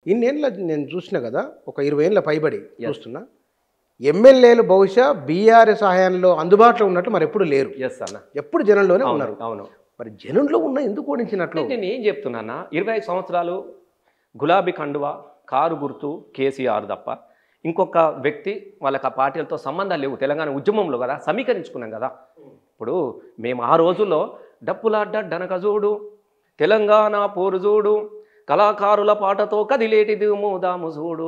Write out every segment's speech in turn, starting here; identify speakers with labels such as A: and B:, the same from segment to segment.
A: ఇన్నేళ్ళ నేను చూసినా కదా, ఒక 20 ఏళ్ళ పైబడి చూస్తున్నా. ఎమ్మెల్యేలు బహుశా బీఆర్ఎస్ హయాంలో అందుబాటులో ఉన్నట్టు మరి ఎప్పుడు లేరు.
B: ఎస్ అన్న.
A: ఎప్పుడు జనంలోనే ఉన్నారు.
B: అవును.
A: మరి జనంలో ఉన్న ఎందుకు ఓడించినట్లు?
B: నేను ఏం చెప్తున్నా, 25 సంవత్సరాలు గులాబీ కండువా, కారు గుర్తు కేసీఆర్ తప్ప ఇంకొక వ్యక్తి వాళ్ళకి ఆ పార్టీలతో సంబంధాలు లేవు. తెలంగాణ ఉద్యమంలో కదా సమీకరించుకున్నాం కదా. ఇప్పుడు మేము ఆ రోజుల్లో డప్పులాడ్డ డనకజూడు, తెలంగాణ పోరు చూడు, కళాకారుల పాటతో కదిలేటిది మూదాము చూడు,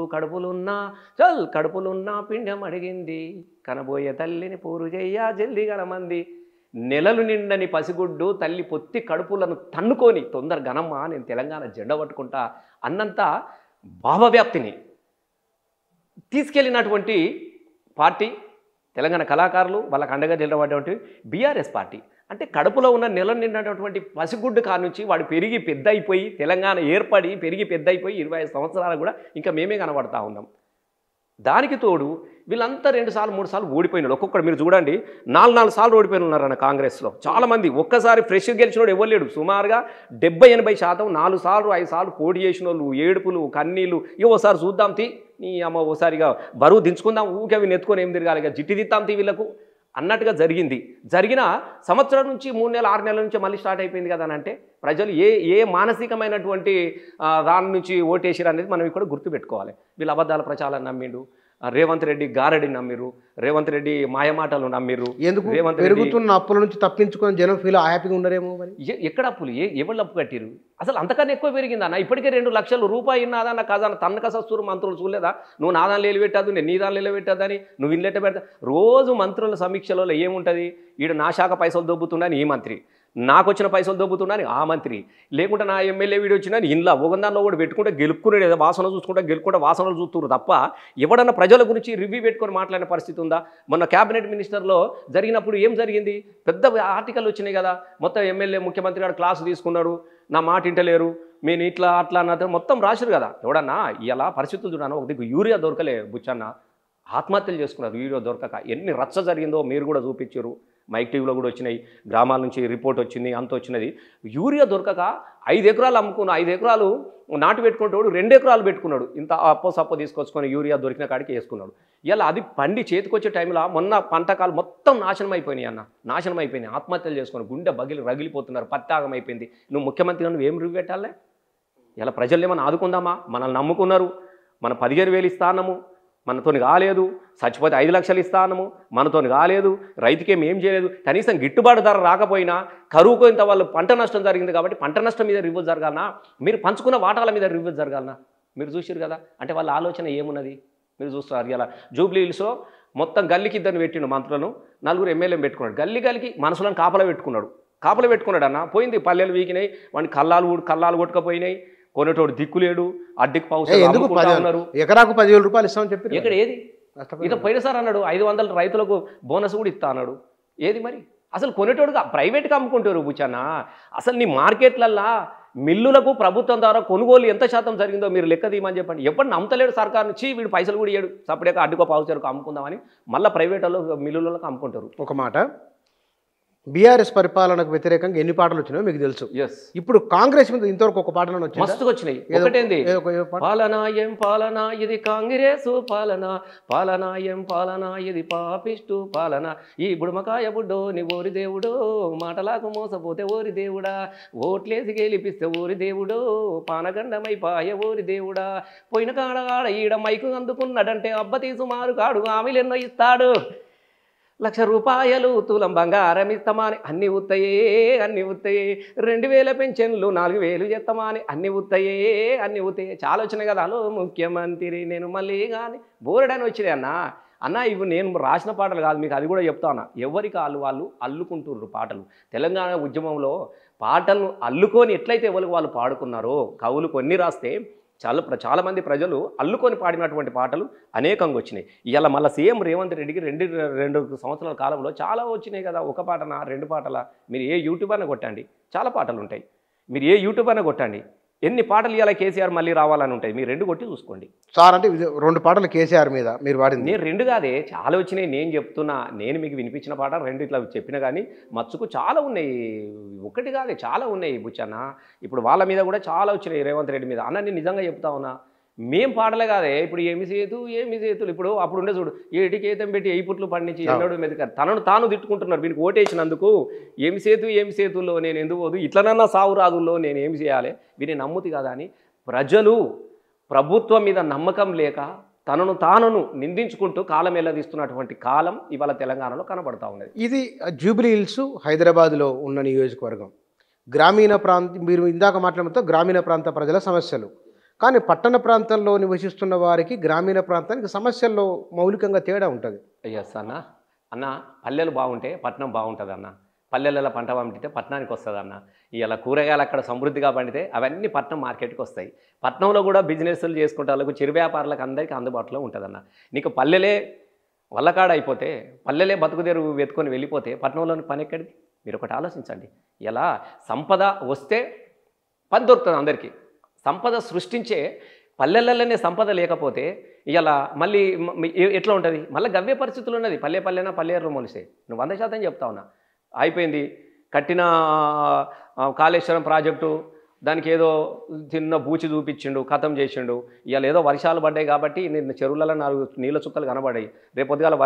B: కడుపులున్నా పిండం అడిగింది, కనబోయే తల్లిని పూరు చెయ్య జల్ది గనమంది, నెలలు నిండని పసిగుడ్డు తల్లి పొత్తి కడుపులను తన్నుకొని తొందర గనమ్మ నేను తెలంగాణ జెండా పట్టుకుంటా అన్నంత భావవ్యాప్తిని తీసుకెళ్ళినటువంటి పార్టీ తెలంగాణ కళాకారులు, వాళ్ళకు అండగా నిలబడేటువంటి బీఆర్ఎస్ పార్టీ. అంటే కడుపులో ఉన్న నెల నిండినటువంటి పసిగుడ్డు కాడ నుంచి వాడు పెరిగి పెద్ద అయిపోయి, తెలంగాణ ఏర్పడి పెరిగి పెద్ద అయిపోయి 25 సంవత్సరాలు కూడా ఇంకా మేమే కనబడతా ఉన్నాం. దానికి తోడు వీళ్ళంతా 2 సార్లు 3 సార్లు ఓడిపోయినాడు. ఒక్కొక్కడు మీరు చూడండి 4 సార్లు ఓడిపోయిన ఉన్నారన్న కాంగ్రెస్లో. చాలామంది ఒక్కసారి ఫ్రెష్ గెలిచినోడు ఎవరు లేడు. సుమారుగా 70-80% 4 సార్లు 5 సార్లు పోటీ చేసిన వాళ్ళు, ఏడుపులు కన్నీళ్ళు, ఓసారి చూద్దాం తీ నీ అమ్మ, ఓసారిగా బరువు దించుకుందాం, ఊకే అవి నెత్తుకొని ఏం తిరగాలి, జిట్టి దిద్దాం తీ వీళ్ళకు అన్నట్టుగా జరిగిన సంవత్సరం నుంచి 3 నెలలు 6 నెలల నుంచి మళ్ళీ స్టార్ట్ అయిపోయింది కదా అని అంటే ప్రజలు ఏ మానసికమైనటువంటి దాని నుంచి ఓటేసారు అనేది మనం ఇక్కడ గుర్తుపెట్టుకోవాలి. వీళ్ళు అబద్ధాల ప్రచారాన్ని నమ్మిండు, రేవంత్ రెడ్డి గారడిని నమ్మిరు, రేవంత్ రెడ్డి మాయమాటలు నమ్మిరు.
A: ఎందుకు పెరుగుతున్న అప్పుల నుంచి తప్పించుకొని జనం ఫీల్ హ్యాపీగా ఉండరేమో. మరి
B: ఎక్కడ అప్పులు, ఎవరు అప్పు కట్టిరు? అసలు అంతకన్నా ఎక్కువ పెరిగిందా అన్న? ఇప్పటికే 2 లక్షల రూపాయలు నాదన్న ఖజానా తన్నకసూరు మంత్రులు చూడలేదా? నువ్వు నాదాన్ని లేలు పెట్టద్దు, నేను నీ దాన్ని లేలు పెట్టద్దని నువ్వు ఇల్లెట్ట పెడతా. రోజు మంత్రుల సమీక్షలలో ఏముంటుంది? ఈడ నా శాఖ పైసలు దొబ్బుతున్నాను ఈ మంత్రి, నాకు వచ్చిన పైసలు దొబ్బుతున్నాను ఆ మంత్రి, లేకుంటే నా ఎమ్మెల్యే వీడియో వచ్చినా ఇంట్లో ఒకదానిలో కూడా పెట్టుకుంటే గెలుపుకునే వాసన చూసుకుంటే గెలుపుకుంటే వాసనలు చూస్తున్నారు తప్ప ఎవడన్నా ప్రజల గురించి రివ్యూ పెట్టుకొని మాట్లాడిన పరిస్థితి ఉందా? మొన్న క్యాబినెట్ మినిస్టర్లో జరిగినప్పుడు ఏం జరిగింది? పెద్ద ఆర్టికల్ వచ్చినాయి కదా, మొత్తం ఎమ్మెల్యే ముఖ్యమంత్రి గారు క్లాసు తీసుకున్నాడు, నా మాట ఇంటలేరు, నేను ఇట్లా అట్లా అన్నది మొత్తం రాసిరు కదా. ఎవడన్నా ఇలా పరిస్థితులు చూడన్నా, ఒక దిక్కు యూరియా దొరకలే బుచ్చన్న, ఆత్మహత్యలు చేసుకున్నారు యూరియా దొరకక. ఎన్ని రచ్చ జరిగిందో మీరు కూడా చూపించారు, మైక్ టీవీలో కూడా వచ్చినాయి, గ్రామాల నుంచి రిపోర్ట్ వచ్చింది, అంత వచ్చినది. యూరియా దొరకక 5 ఎకరాలు అమ్ముకున్న, 5 ఎకరాలు నాటు పెట్టుకుంటాడు, 2 ఎకరాలు పెట్టుకున్నాడు, ఇంత సప్పో తీసుకొచ్చుకొని యూరియా దొరికిన కాడికి వేసుకున్నాడు. ఇలా అది పండి చేతికొచ్చే టైంలో మొన్న పంటకాలు మొత్తం నాశనం అయిపోయినాయి అన్న, నాశనం అయిపోయినాయి. ఆత్మహత్యలు చేసుకొని గుండె రగిలిపోతున్నారు, పత్తాగం అయిపోయింది. నువ్వు ముఖ్యమంత్రిగా నువ్వు ఏం రివ్యూ పెట్టాలే? ఇలా ప్రజలు ఏమన్నా ఆదుకుందామా? మనల్ని నమ్ముకున్నారు, మన 15,000 ఇస్తానము, మనతోని కాలేదు, చచ్చిపోతే 5 లక్షలు ఇస్తానము, మనతోని కాలేదు, రైతుకేం ఏం చేయలేదు, కనీసం గిట్టుబాటు ధర రాకపోయినా కరువుకు ఇంత వాళ్ళు పంట నష్టం జరిగింది కాబట్టి పంట నష్టం మీద రివ్యూ జరగాలనా? మీరు పంచుకున్న వాటాల మీద రివ్యూ జరగాలనా? మీరు చూసారు కదా. అంటే వాళ్ళ ఆలోచన ఏమున్నది మీరు చూస్తున్నారు. ఇలా జూబ్లీ హిల్స్లో మొత్తం గల్లికి 2 పెట్టిండు మంత్రులను, 4 ఎమ్మెల్యేలు పెట్టుకున్నాడు. గల్లికి మనసులను కాపలా పెట్టుకున్నాడు అన్న. పోయింది, పల్లెలు వీకినాయి, వాడిని కల్లాలు కొట్టుకపోయినాయి, కొనేటోడు దిక్కులేడు, అడ్డికి ఉన్నారు.
A: ఎకరాకు 10,000 రూపాయలు ఇస్తామని చెప్పి
B: ఎక్కడ ఏది? ఇదో పోయినసారి అన్నాడు 500 రైతులకు బోనస్ కూడా ఇస్తా అన్నాడు. ఏది మరి? అసలు కొనేటోడుగా ప్రైవేట్గా అమ్ముకుంటారు బుచ్చన్న. అసలు నీ మార్కెట్లల్లా మిల్లులకు ప్రభుత్వం ద్వారా కొనుగోలు ఎంత శాతం జరిగిందో మీరు లెక్క తీయమని చెప్పండి. ఎప్పుడు నమ్మతలేడు సర్కారు నుంచి, వీడు పైసలు కూడా ఇయ్యాడు, సపరేట్గా అడ్డుకో పావుచేరకు అమ్ముకుందామని మళ్ళీ ప్రైవేట్లో మిల్లులకు అమ్ముకుంటారు.
A: ఒక మాట, బీఆర్ఎస్ పరిపాలనకు వ్యతిరేకంగా ఎన్ని పాటలు వచ్చినాయో మీకు తెలుసు. ఇప్పుడు కాంగ్రెస్ మీద ఇంతవరకు ఒక పాటలో వచ్చింది,
B: మస్తుగా వచ్చినాయి. ఒకటేంది, పాలనా ఏం పాలనా ఇది కాంగ్రెస్ పాలనా, పాలనా ఏం పాలనా ఇది పాపిస్టు పాలనా, ఈ బుడమకాయ బుడ్డోని ఓరి దేవుడో, మాటలకు మోసపోతే ఓరి దేవుడా, ఓట్లేసి గెలిపిస్తే ఓరి దేవుడో, పానగండమైపాయ ఓరి దేవుడా, పోయిన కాడ ఈడ మైకు అందుకున్నాడంటే అబ్బ తీసుమారు కాడు ఆమెలెన్నో ఇస్తాడు, 1,00,000 రూపాయలు తులం బంగారం ఇస్తామా అని అన్ని ఉత్తయే 2,000 పెన్షన్లు 4,000 చేస్తామా అని అన్ని ఉత్తయే. చాలా వచ్చినాయి కదా. హలో ముఖ్యమంత్రి నేను మళ్ళీ కానీ బోరడని వచ్చినాయి అన్న. ఇవి నేను రాసిన పాటలు కాదు, మీకు అది కూడా చెప్తాను. ఎవరికి వాళ్ళు అల్లుకుంటుర్రు పాటలు. తెలంగాణ ఉద్యమంలో పాటలను అల్లుకొని ఎట్లయితే ఎవరికి వాళ్ళు పాడుకున్నారో, కవులు కొన్ని రాస్తే చాలామంది ప్రజలు అల్లుకొని పాడినటువంటి పాటలు అనేకంగా వచ్చినాయి. ఇవాళ మళ్ళీ సీఎం రేవంత్ రెడ్డికి 2 సంవత్సరాల కాలంలో చాలా వచ్చినాయి కదా. ఒక పాటనా 2 పాటలా? మీరు ఏ యూట్యూబ్ అయినా కొట్టండి, చాలా పాటలు ఉంటాయి. మీరు ఏ యూట్యూబ్ అయినా కొట్టండి, ఎన్ని పాటలు ఇవాళ కేసీఆర్ మళ్ళీ రావాలని ఉంటాయి. మీరు 2 కొట్టి చూసుకోండి
A: సార్. అంటే 2 పాటలు కేసీఆర్ మీద మీరు వాడింది.
B: నేను 2 కాదే, చాలా వచ్చినాయి. నేను చెప్తున్నా, నేను మీకు వినిపించిన పాట 2 ఇట్లా చెప్పినా కానీ మచ్చుకు చాలా ఉన్నాయి. ఒకటి కాదే, చాలా ఉన్నాయి బుచ్చన్న. ఇప్పుడు వాళ్ళ మీద కూడా చాలా వచ్చినాయి, రేవంత్ రెడ్డి మీద. అన్న నేను నిజంగా చెప్తా ఉన్నా, మేం పాడలే కాదే ఇప్పుడు ఏమి చేతులు ఇప్పుడు అప్పుడు ఉండే చూడు ఏటికి ఏతం పెట్టి ఏ పుట్లు పండించి ఎన్నడూ మెదకారు తనను తాను తిట్టుకుంటున్నారు వీనికి ఓటేసినందుకు ఏమి సేతుల్లో నేను ఎందుకు పోదు ఇట్లనన్నా సావు రాదుల్లో నేను ఏమి చేయాలి వీని నమ్ముతి కదా అని ప్రజలు ప్రభుత్వం మీద నమ్మకం లేక తనను తాను నిందించుకుంటూ కాలం ఎల్లదీస్తున్నటువంటి కాలం ఇవాళ తెలంగాణలో కనబడతా ఉన్నది.
A: ఇది జూబ్లీ హిల్స్ హైదరాబాద్లో ఉన్న నియోజకవర్గం. గ్రామీణ మీరు ఇందాక మాట్లాడుతూ గ్రామీణ ప్రాంత ప్రజల సమస్యలు, కానీ పట్టణ ప్రాంతంలో నివసిస్తున్న వారికి గ్రామీణ ప్రాంతానికి సమస్యల్లో మౌలికంగా తేడా ఉంటుంది.
B: ఎస్ అన్న పల్లెలు బాగుంటే పట్టణం బాగుంటుంది అన్న. పల్లెలలో పంట పండితే పట్టణానికి వస్తుంది అన్న. ఇలా కూరగాయలు అక్కడ సమృద్ధిగా పండితే అవన్నీ పట్టణం మార్కెట్కి వస్తాయి. పట్టణంలో కూడా బిజినెస్లు చేసుకుంటే వాళ్ళకు చిరు వ్యాపారులకు అందరికీ అందుబాటులో ఉంటుందన్న. నీకు పల్లెలే వల్లకాడ అయిపోతే పల్లెలే బతుకుదేరు వెతుకొని వెళ్ళిపోతే పట్టణంలోని పని ఎక్కడిది? మీరు ఒకటి ఆలోచించండి. ఇలా సంపద వస్తే పని దొరుకుతుంది అందరికీ. సంపద సృష్టించే పల్లెలలోనే సంపద లేకపోతే ఇలా మళ్ళీ ఎట్లా ఉంటుంది? మళ్ళీ గవ్వే పరిస్థితులు ఉన్నది. పల్లెనా పల్లెరు మొలిసే. నువ్వు 100% చెప్తా ఉన్నా. అయిపోయింది కట్టిన కాళేశ్వరం ప్రాజెక్టు దానికి ఏదో చిన్న బూచి చూపించిండు, ఖతం చేసిండు. ఇవాళ ఏదో వర్షాలు పడ్డాయి కాబట్టి నిన్న చెరువులలో 4 నీళ్ళ చుక్కలు కనబడాయి. రేపు పొద్దుగాల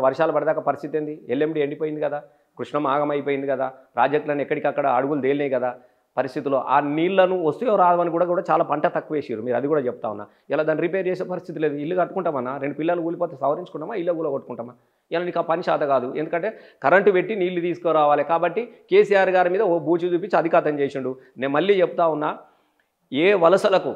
B: వర్షాలు పడదాకా పరిస్థితి ఏంది? ఎల్ఎండి ఎండిపోయింది కదా, కృష్ణం ఆగమైపోయింది కదా, ప్రాజెక్టులను ఎక్కడికక్కడ అడుగులు తేలినాయి కదా. పరిస్థితుల్లో ఆ నీళ్లను వస్తే రావని కూడా చాలా పంట తక్కువ వేసారు. మీరు అది కూడా చెప్తా ఉన్నా. ఇలా దాన్ని రిపేర్ చేసే పరిస్థితి లేదు. ఇల్లు కట్టుకుంటామన్నా 2 పిల్లలు కూలిపోతే సవరించుకుంటామా, ఇల్లు కూడా కొట్టుకుంటామా? ఇలా నీకు ఆ పని శాత కాదు. ఎందుకంటే కరెంటు పెట్టి నీళ్లు తీసుకురావాలి కాబట్టి కేసీఆర్ గారి మీద ఓ బూచి చూపించి అధికాతం చేసిండు. నేను మళ్ళీ చెప్తా ఉన్నా, ఏ వలసలకు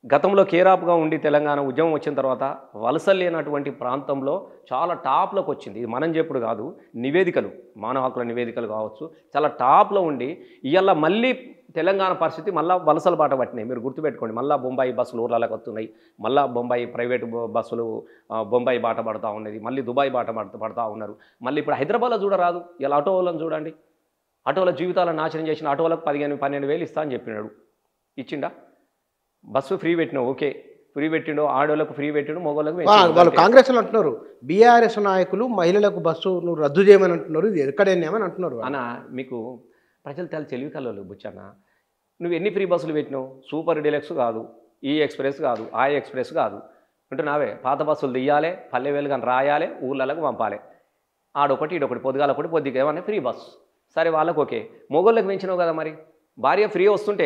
B: గతంలో కేరాపుగా ఉండి తెలంగాణ ఉద్యమం వచ్చిన తర్వాత వలసలు లేనటువంటి ప్రాంతంలో చాలా టాప్లోకి వచ్చింది. ఇది మనం చెప్పుడు కాదు, నివేదికలు, మానవ హక్కుల నివేదికలు కావచ్చు, చాలా టాప్లో ఉండి ఇవాళ మళ్ళీ తెలంగాణ పరిస్థితి మళ్ళీ వలసల బాట పట్టినాయి. మీరు గుర్తుపెట్టుకోండి. మళ్ళీ బొంబాయి బస్సులు ఊర్లలోకి వస్తున్నాయి. మళ్ళీ బొంబాయి ప్రైవేటు బస్సులు బొంబాయి బాట పడుతూ ఉన్నది. మళ్ళీ దుబాయ్ బాట పడుతూ ఉన్నారు. మళ్ళీ ఇప్పుడు హైదరాబాద్లో చూడరాదు. ఇలా ఆటో వాళ్ళని చూడండి. ఆటోల జీవితాలను నాశనం చేసిన ఆటోలకు 15,000 ఇస్తా అని చెప్పినాడు. ఇచ్చిండా? బస్సు ఫ్రీ పెట్టినావు, ఓకే, ఫ్రీ పెట్టిండు. ఆడోళ్ళకు ఫ్రీ పెట్టిండు, మగవాళ్ళకు.
A: వాళ్ళు కాంగ్రెస్ అంటున్నారు బీఆర్ఎస్ నాయకులు మహిళలకు బస్సు నువ్వు రద్దు చేయమని అంటున్నారు, ఇది ఎక్కడైనామని అంటున్నారు.
B: అన్న మీకు ప్రజలు తెలివి కలవాలి బుచ్చన్న. నువ్వు ఎన్ని ఫ్రీ బస్సులు పెట్టినావు? సూపర్ డీలక్స్ కాదు, ఈ ఎక్స్ప్రెస్ కాదు, ఆ ఎక్స్ప్రెస్ కాదు అంటున్నావే. పాత బస్సులు తీయాలి, పల్లె వెలుగని రాయాలి, ఊళ్ళకు పంపాలి. ఆడొకటి ఈడొకటి, పొద్దుగాల ఒకటి పొద్దుగా ఏమన్నా ఫ్రీ బస్సు. సరే వాళ్ళకు ఓకే. మొగోళ్ళకి పెంచినావు కదా, మరి భార్య ఫ్రీ వస్తుంటే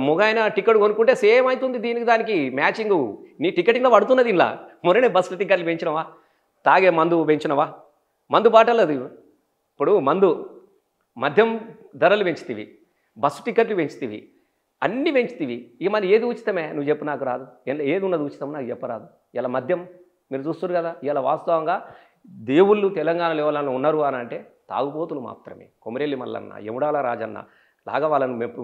B: మొగైన టికెట్ కొనుక్కుంటే సేమ్ అవుతుంది. దానికి మ్యాచింగు నీ టికెటింగ్లో పడుతున్నది. ఇలా మొన్ననే బస్సు టికెట్లు పెంచినవా? తాగే మందు పెంచినవా? మందు బాటలేదు. ఇప్పుడు మద్యం ధరలు పెంచుతీవి, బస్సు టికెట్లు పెంచుతీవి, అన్నీ పెంచుతీవి. ఇక మరి ఏది ఉచితమే? నువ్వు చెప్పు, నాకు రాదు. ఏది ఉన్నది ఉచితం నాకు చెప్పరాదు. ఇలా మద్యం మీరు చూస్తారు కదా. ఇలా వాస్తవంగా దేవుళ్ళు తెలంగాణలో ఎవరైనా ఉన్నారు అని అంటే తాగుబోతులు మాత్రమే. కొమరెల్లి మల్లన్న, యముడాల రాజన్న లాగా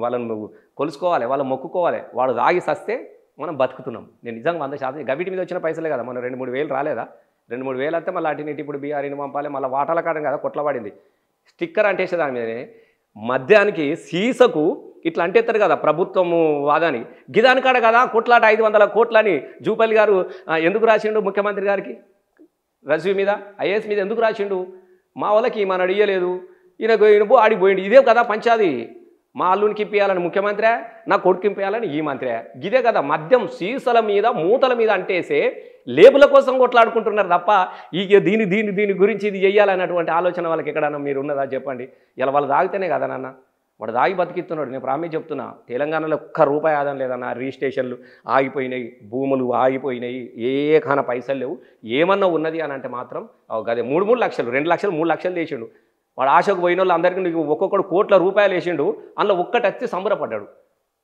B: వాళ్ళను కొలుసుకోవాలి, వాళ్ళని మొక్కుకోవాలి. వాడు తాగి సస్తే మనం బతుకుతున్నాం. నేను నిజంగా 100% గవిటి మీద వచ్చిన పైసలే కదా. మనం 2-3 వేలు రాలేదా? 2-3 వేలు అయితే మళ్ళీ అటు ఇప్పుడు బీఆర్ని పంపాలి, మళ్ళీ వాటాల కాడం కదా కొట్లబడింది. స్టిక్కర్ అంటేసే దాని మీదనే మద్యానికి సీసకు ఇట్లా అంటేస్తారు కదా ప్రభుత్వము వాదాని. గిదాని కాడ కదా కోట్లాట 500 కోట్లని జూపల్లి గారు ఎందుకు రాసిండు ముఖ్యమంత్రి గారికి? రజ్యూ మీద, ఐఏఎస్ మీద ఎందుకు రాసిండు? మా వాళ్ళకి మన అడిగలేదు, ఈయనకు ఆడిపోయిండు. ఇదే కదా పంచాది. మా అల్లునికి ఇప్పియాలని ముఖ్యమంత్రి, నా కొడుకు ఇప్పియాలని ఈ మంత్రి. ఇదే కదా మద్యం సీసల మీద మూతల మీద అంటేసే లేబుల కోసం కొట్లాడుకుంటున్నారు తప్ప ఇక దీని గురించి ఇది చెయ్యాలన్నటువంటి ఆలోచన వాళ్ళకి ఎక్కడన్నా మీరు ఉన్నదా చెప్పండి. ఇలా వాళ్ళు తాగితేనే కదా నాన్న వాడు తాగి బతికిస్తున్నాడు. నేను ప్రామిస్ చెప్తున్నా, తెలంగాణలో ₹1 ఆదాయం లేదన్న. రిజిస్ట్రేషన్లు ఆగిపోయినాయి, భూములు ఆగిపోయినాయి, ఏ ఖాన పైసలు లేవు. ఏమన్నా ఉన్నది అని అంటే మాత్రం అదే 3 లక్షలు, 2 లక్షలు, 3 లక్షలు వేసిండు. వాడు ఆశకు పోయిన వాళ్ళు అందరికీ నీకు ఒక్కొక్కడు కోట్ల రూపాయలు వేసిండు. అందులో ఒక్కటి వచ్చి సంబరపడ్డాడు.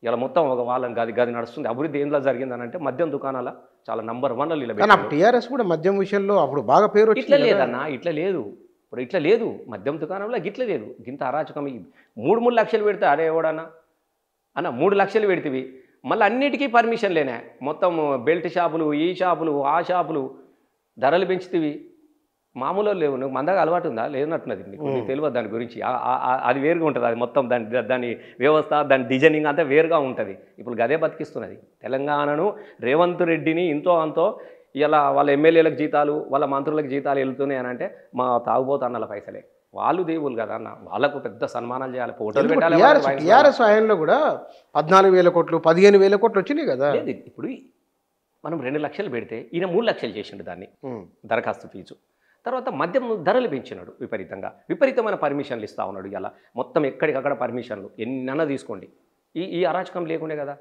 B: ఇలా మొత్తం ఒక వాళ్ళని గది నడుస్తుంది. అభివృద్ధి ఏంలో జరిగిందని అంటే మద్యం దుకాణాల చాలా నంబర్ 1 ఇలా.
A: టీఆర్ఎస్ కూడా మద్యం విషయంలో అప్పుడు బాగా పేరు.
B: ఇట్లా లేదన్న, ఇట్లా లేదు. ఇప్పుడు ఇట్లా లేదు మద్యం దుకాణంలో, గిట్ల లేదు. గింత అరాచకం. 3 లక్షలు పెడితే అరే ఎవడన్నా అన్న 3 లక్షలు పెడితివి. మళ్ళీ అన్నిటికీ పర్మిషన్ లేనే. మొత్తం బెల్ట్ షాపులు, ఈ షాపులు, ఆ షాపులు, ధరలు పెంచుతీవి. మామూలు లేవు. నువ్వు మందగా అలవాటు ఉందా? లేనట్టున్నది. నీకు తెలియదు దాని గురించి. అది వేరుగా ఉంటుంది. అది మొత్తం దాని వ్యవస్థ, దాని డిజైనింగ్ అంతా వేరుగా ఉంటుంది. ఇప్పుడు గదే బతికిస్తున్నది తెలంగాణను. రేవంత్ రెడ్డిని ఇంతో అంతో ఇలా వాళ్ళ ఎమ్మెల్యేలకు జీతాలు, వాళ్ళ మంత్రులకు జీతాలు వెళ్తున్నాయి అని అంటే మా తాగుబోతన్నల పైసలే. వాళ్ళు దేవుళ్ళు కదా అన్న, వాళ్ళకు పెద్ద సన్మానాలు చేయాలి, ఫోటోలు పెట్టాలి.
A: టీఆర్ఎస్ హయాంలో కూడా 14,000 కోట్లు, 15,000 కోట్లు వచ్చినాయి కదా.
B: ఇప్పుడు మనం 2 లక్షలు పెడితే ఈయన 3 లక్షలు చేసిండు దాన్ని
A: ఉమ్,
B: దరఖాస్తు ఫీజు. తర్వాత మద్యం ధరలు పెంచినాడు విపరీతమైన పర్మిషన్లు ఇస్తా ఉన్నాడు. ఇలా మొత్తం ఎక్కడికక్కడ పర్మిషన్లు ఎన్నన్నా తీసుకోండి. ఈ అరాచకం లేకుండే కదా.